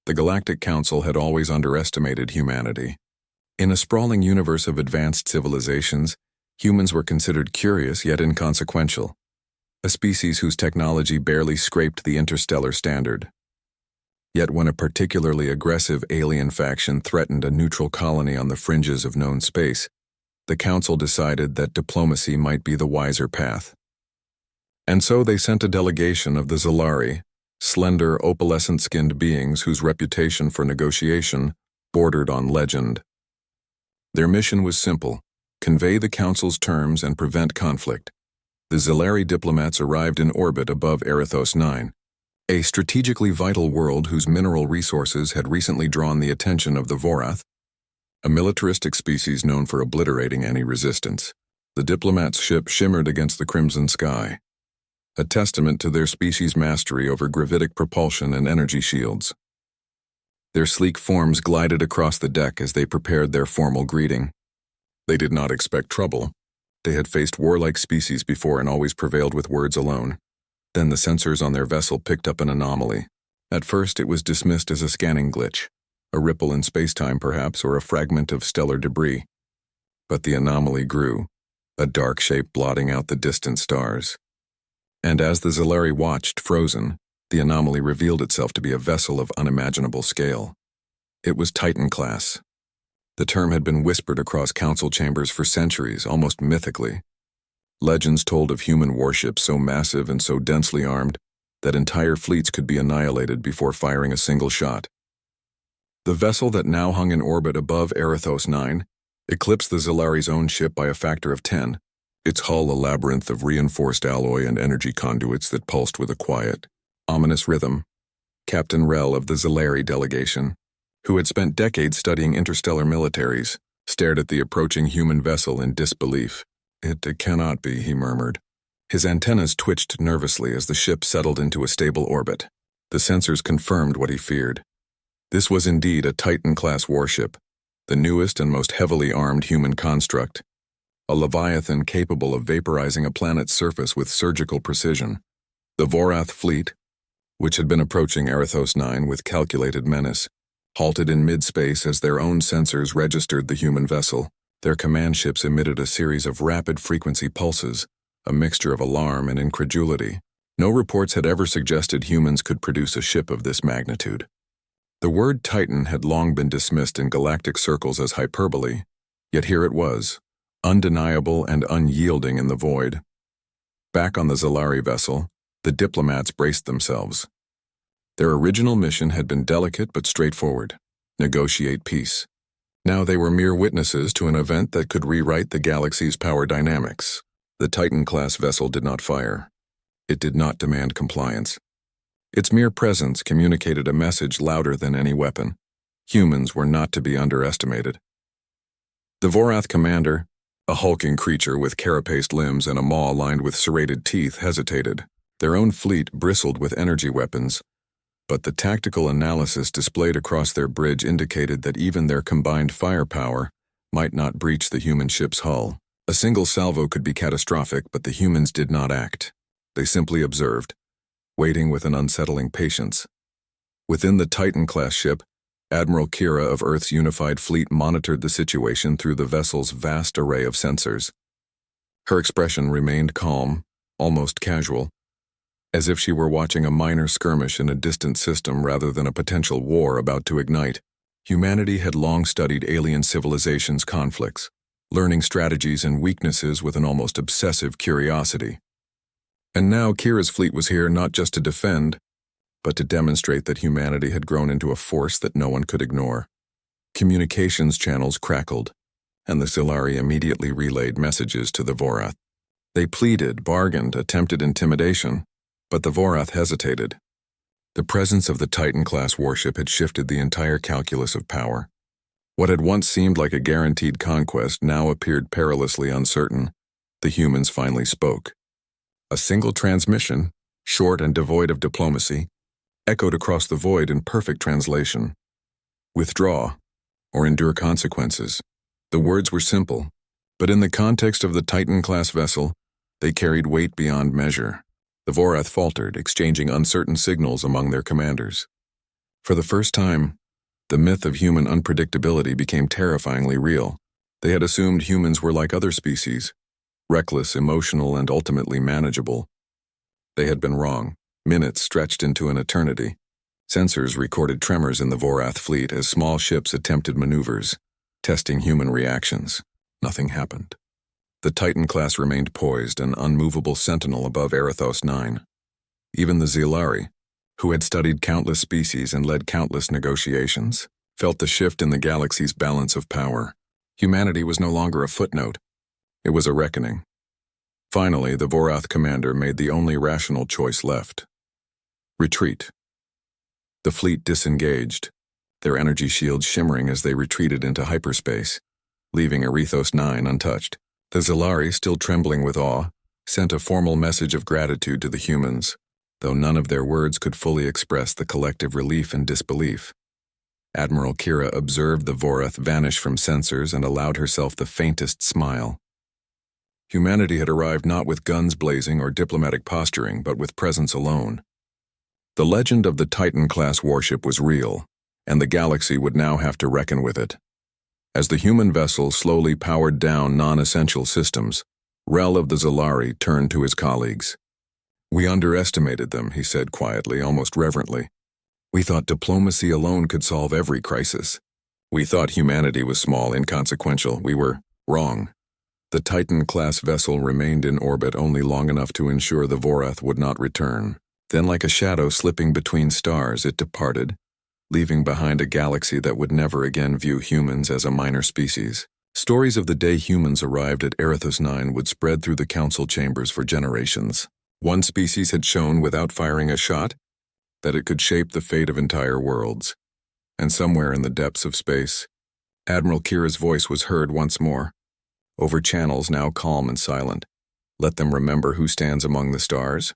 The Galactic Council had always underestimated humanity. In a sprawling universe of advanced civilizations, humans were considered curious yet inconsequential, a species whose technology barely scraped the interstellar standard. Yet when a particularly aggressive alien faction threatened a neutral colony on the fringes of known space, the Council decided that diplomacy might be the wiser path. And so they sent a delegation of the Zalari, slender, opalescent-skinned beings whose reputation for negotiation bordered on legend. Their mission was simple: convey the Council's terms and prevent conflict. The Zalari diplomats arrived in orbit above Erithos 9, a strategically vital world whose mineral resources had recently drawn the attention of the Vorath, a militaristic species known for obliterating any resistance. The diplomats' ship shimmered against the crimson sky, a testament to their species' mastery over gravitic propulsion and energy shields. Their sleek forms glided across the deck as they prepared their formal greeting. They did not expect trouble. They had faced warlike species before and always prevailed with words alone. Then the sensors on their vessel picked up an anomaly. At first it was dismissed as a scanning glitch, a ripple in space-time perhaps, or a fragment of stellar debris. But the anomaly grew, a dark shape blotting out the distant stars. And as the Zalari watched, frozen, the anomaly revealed itself to be a vessel of unimaginable scale. It was Titan class. The term had been whispered across council chambers for centuries, almost mythically. Legends told of human warships so massive and so densely armed that entire fleets could be annihilated before firing a single shot. The vessel that now hung in orbit above Erithos 9 eclipsed the Zalari's own ship by a factor of 10, its hull a labyrinth of reinforced alloy and energy conduits that pulsed with a quiet, ominous rhythm. Captain Rel of the Zalari delegation, who had spent decades studying interstellar militaries, stared at the approaching human vessel in disbelief. It cannot be, he murmured. His antennas twitched nervously as the ship settled into a stable orbit. The sensors confirmed what he feared. This was indeed a Titan-class warship, the newest and most heavily armed human construct, a leviathan capable of vaporizing a planet's surface with surgical precision. The Vorath fleet, which had been approaching Erithos 9 with calculated menace, halted in mid-space as their own sensors registered the human vessel. Their command ships emitted a series of rapid frequency pulses, a mixture of alarm and incredulity. No reports had ever suggested humans could produce a ship of this magnitude. The word Titan had long been dismissed in galactic circles as hyperbole, yet here it was, undeniable and unyielding in the void. Back on the Zalari vessel, the diplomats braced themselves. Their original mission had been delicate but straightforward: negotiate peace. Now they were mere witnesses to an event that could rewrite the galaxy's power dynamics. The Titan-class vessel did not fire. It did not demand compliance. Its mere presence communicated a message louder than any weapon. Humans were not to be underestimated. The Vorath commander, a hulking creature with carapaced limbs and a maw lined with serrated teeth, hesitated. Their own fleet bristled with energy weapons, but the tactical analysis displayed across their bridge indicated that even their combined firepower might not breach the human ship's hull. A single salvo could be catastrophic, but the humans did not act. They simply observed, waiting with an unsettling patience. Within the Titan-class ship, Admiral Kira of Earth's unified fleet monitored the situation through the vessel's vast array of sensors. Her expression remained calm, almost casual, as if she were watching a minor skirmish in a distant system rather than a potential war about to ignite. Humanity had long studied alien civilizations' conflicts, learning strategies and weaknesses with an almost obsessive curiosity. And now Kira's fleet was here not just to defend, but to demonstrate that humanity had grown into a force that no one could ignore. Communications channels crackled, and the Zalari immediately relayed messages to the Vorath. They pleaded, bargained, attempted intimidation, but the Vorath hesitated. The presence of the Titan-class warship had shifted the entire calculus of power. What had once seemed like a guaranteed conquest now appeared perilously uncertain. The humans finally spoke. A single transmission, short and devoid of diplomacy, echoed across the void in perfect translation. Withdraw, or endure consequences. The words were simple, but in the context of the Titan-class vessel, they carried weight beyond measure. The Vorath faltered, exchanging uncertain signals among their commanders. For the first time, the myth of human unpredictability became terrifyingly real. They had assumed humans were like other species, reckless, emotional, and ultimately manageable. They had been wrong. Minutes stretched into an eternity. Sensors recorded tremors in the Vorath fleet as small ships attempted maneuvers, testing human reactions. Nothing happened. The Titan class remained poised, an unmovable sentinel above Erithos 9. Even the Zilari, who had studied countless species and led countless negotiations, felt the shift in the galaxy's balance of power. Humanity was no longer a footnote. It was a reckoning. Finally, the Vorath commander made the only rational choice left. Retreat. The fleet disengaged, their energy shields shimmering as they retreated into hyperspace, leaving Erithos 9 untouched. The Zilari, still trembling with awe, sent a formal message of gratitude to the humans, though none of their words could fully express the collective relief and disbelief. Admiral Kira observed the Vorath vanish from sensors and allowed herself the faintest smile. Humanity had arrived not with guns blazing or diplomatic posturing, but with presence alone. The legend of the Titan-class warship was real, and the galaxy would now have to reckon with it. As the human vessel slowly powered down non-essential systems, Rel of the Zilari turned to his colleagues. "We underestimated them," he said quietly, almost reverently. "We thought diplomacy alone could solve every crisis. We thought humanity was small, inconsequential. We were wrong." The Titan-class vessel remained in orbit only long enough to ensure the Vorath would not return. Then, like a shadow slipping between stars, it departed, leaving behind a galaxy that would never again view humans as a minor species. Stories of the day humans arrived at Erithos 9 would spread through the council chambers for generations. One species had shown, without firing a shot, that it could shape the fate of entire worlds. And somewhere in the depths of space, Admiral Kira's voice was heard once more, over channels now calm and silent. "Let them remember who stands among the stars."